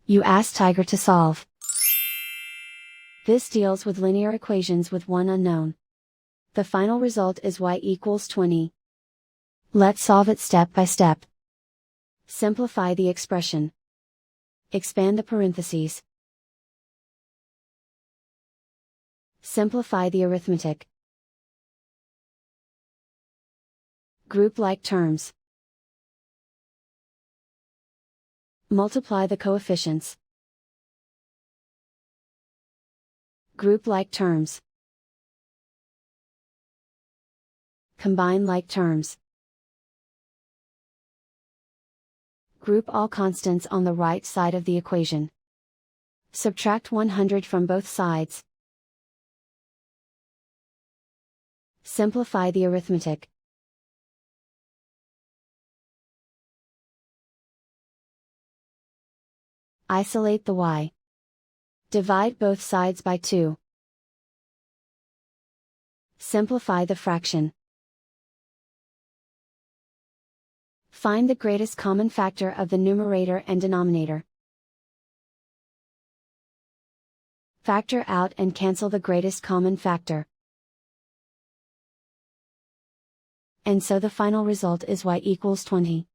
You ask Tiger to solve. This deals with linear equations with one unknown. The final result is y equals 20. Let's solve it step by step. Simplify the expression. Expand the parentheses. Simplify the arithmetic. Group like terms. Multiply the coefficients. Group like terms. Combine like terms. Group all constants on the right side of the equation. Subtract 100 from both sides. Simplify the arithmetic. Isolate the y. Divide both sides by 2. Simplify the fraction. Find the greatest common factor of the numerator and denominator. Factor out and cancel the greatest common factor. And so the final result is y equals 20.